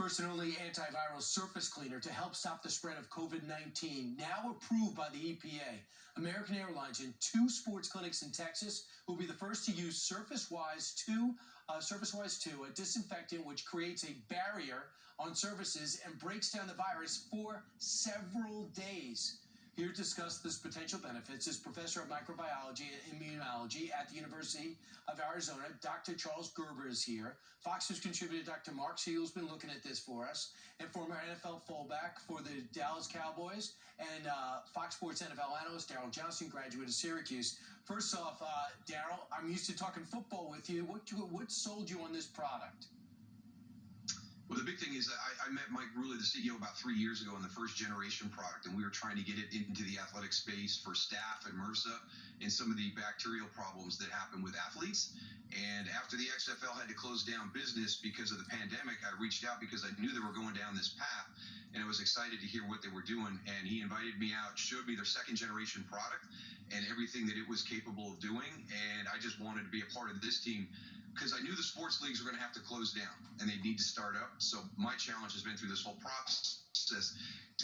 first and only antiviral surface cleaner to help stop the spread of COVID-19, now approved by the EPA. American Airlines and 2 sports clinics in Texas will be the first to use Surface-Wise 2, a disinfectant which creates a barrier on surfaces and breaks down the virus for several days. Here to discuss this potential benefits is Professor of Microbiology and Immunology at the University of Arizona. Dr. Charles Gerber is here. Fox News contributor Dr. Mark Siegel's been looking at this for us, and former NFL fullback for the Dallas Cowboys, and Fox Sports NFL analyst Daryl Johnston, graduate of Syracuse. First off, Daryl, I'm used to talking football with you. What sold you on this product? Well, the big thing is that I met Mike Rulli, the CEO, about 3 years ago on the first generation product, and we were trying to get it into the athletic space for staph and MRSA and some of the bacterial problems that happen with athletes. And after the XFL had to close down business because of the pandemic, I reached out because I knew they were going down this path, and I was excited to hear what they were doing. And he invited me out, showed me their second generation product and everything that it was capable of doing. And I just wanted to be a part of this team, because I knew the sports leagues were going to have to close down and they need to start up. So my challenge has been through this whole process,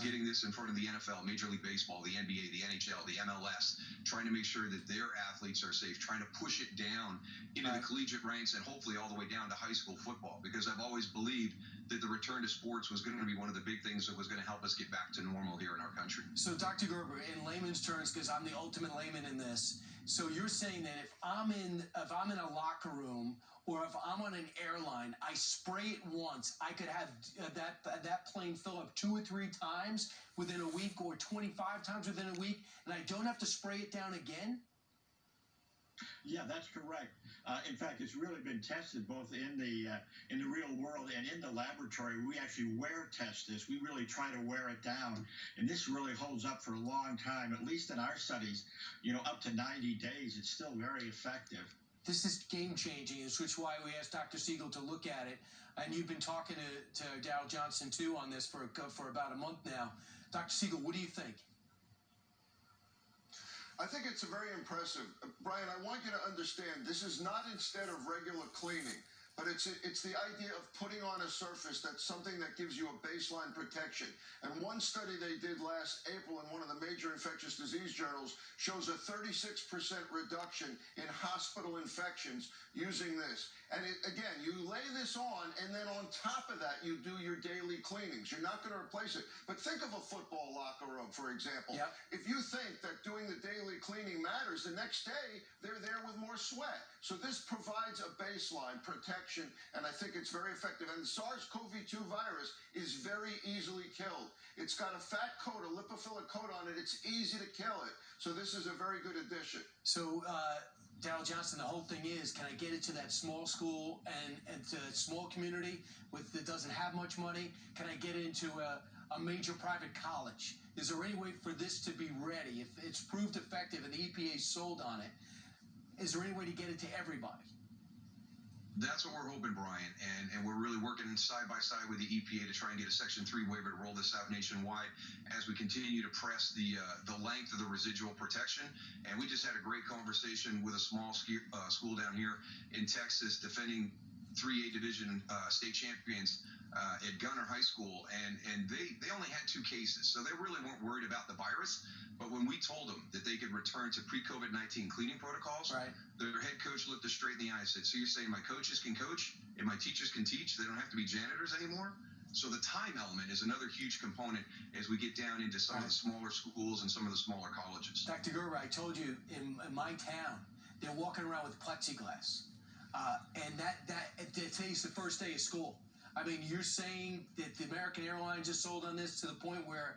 getting this in front of the NFL, Major League Baseball, the NBA, the NHL, the MLS, trying to make sure that their athletes are safe, trying to push it down into the collegiate ranks and hopefully all the way down to high school football, because I've always believed that the return to sports was going to be one of the big things that was going to help us get back to normal here in our country. So Dr. Gerber, in layman's terms, because I'm the ultimate layman in this, so you're saying that if I'm in a locker room or if I'm on an airline, I spray it once, I could have that plane fill up 2 or 3 times within a week, or 25 times within a week, and I don't have to spray it down again? Yeah, that's correct. In fact, it's really been tested both in the real world and in the laboratory. We actually wear test this. We really try to wear it down, and this really holds up for a long time. At least in our studies, up to 90 days. It's still very effective. This is game-changing, which is why we asked Dr. Siegel to look at it. And you've been talking to Daryl Johnston, too, on this for about a month now. Dr. Siegel, what do you think? I think it's very impressive. Brian, I want you to understand, this is not instead of regular cleaning, but it's the idea of putting on a surface that's something that gives you a baseline protection. And one study they did last April in one of the major infectious disease journals shows a 36% reduction in hospital infections using this. And again, you lay this on, and then on top of that, you do your daily cleanings. You're not going to replace it. But think of a football locker room, for example. Yep. If you think that doing the daily cleaning matters, the next day, they're there with more sweat. So this provides a baseline protection, and I think it's very effective. And the SARS-CoV-2 virus is very easily killed. It's got a fat coat, a lipophilic coat on it. It's easy to kill it. So this is a very good addition. So, Daryl Johnston, the whole thing is, can I get it to that small school and to a small community that doesn't have much money? Can I get it into a major private college? Is there any way for this to be ready? If it's proved effective and the EPA sold on it, is there any way to get it to everybody? That's what we're hoping, Brian, and we're really working side by side with the EPA to try and get a Section 3 waiver to roll this out nationwide as we continue to press the length of the residual protection. And we just had a great conversation with a small school down here in Texas defending 3A Division state champions at Gunner High School, and they only had 2 cases, so they really weren't worried about the virus. But when we told them that they could return to pre-COVID-19 cleaning protocols, right, their head coach looked us straight in the eye and said, so you're saying my coaches can coach and my teachers can teach? They don't have to be janitors anymore? So the time element is another huge component as we get down into some of the smaller schools and some of the smaller colleges. Dr. Gerber, I told you, in my town, they're walking around with plexiglass. And today's the first day of school. I mean, you're saying that the American Airlines just sold on this to the point where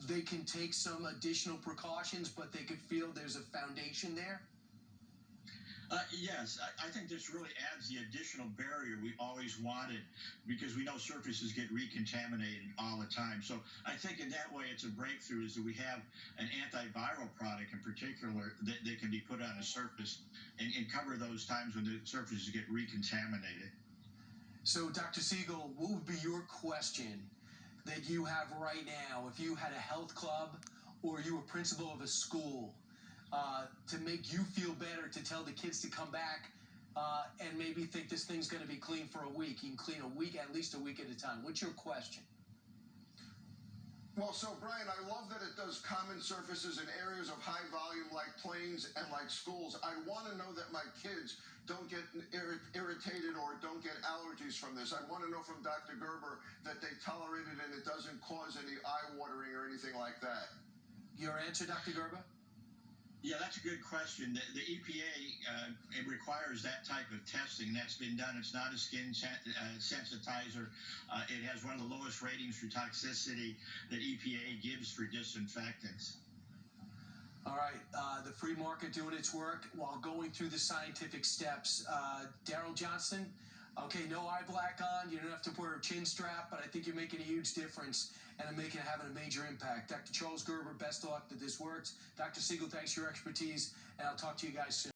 they can take some additional precautions, but they could feel there's a foundation there? Yes, I think this really adds the additional barrier we always wanted, because we know surfaces get recontaminated all the time. So I think in that way it's a breakthrough, is that we have an antiviral product in particular that can be put on a surface and cover those times when the surfaces get recontaminated. So, Dr. Siegel, what would be your question that you have right now if you had a health club or you were principal of a school to make you feel better, to tell the kids to come back and maybe think this thing's going to be clean for a week. You can clean a week, at least a week at a time. What's your question? Well, so Brian, I love that it does common surfaces in areas of high volume like planes and like schools. I want to know that my kids don't get irritated or don't get allergies from this. I want to know from Dr. Gerber that they tolerate it and it doesn't cause any eye watering or anything like that. Your answer, Dr. Gerber? Yeah, that's a good question. The EPA it requires that type of testing. That's been done. It's not a skin sensitizer. It has one of the lowest ratings for toxicity that EPA gives for disinfectants. All right, the free market doing its work while going through the scientific steps. Daryl Johnston, okay, no eye black on. You don't have to wear a chin strap, but I think you're making a huge difference and having a major impact. Dr. Charles Gerber, best of luck that this works. Dr. Siegel, thanks for your expertise, and I'll talk to you guys soon.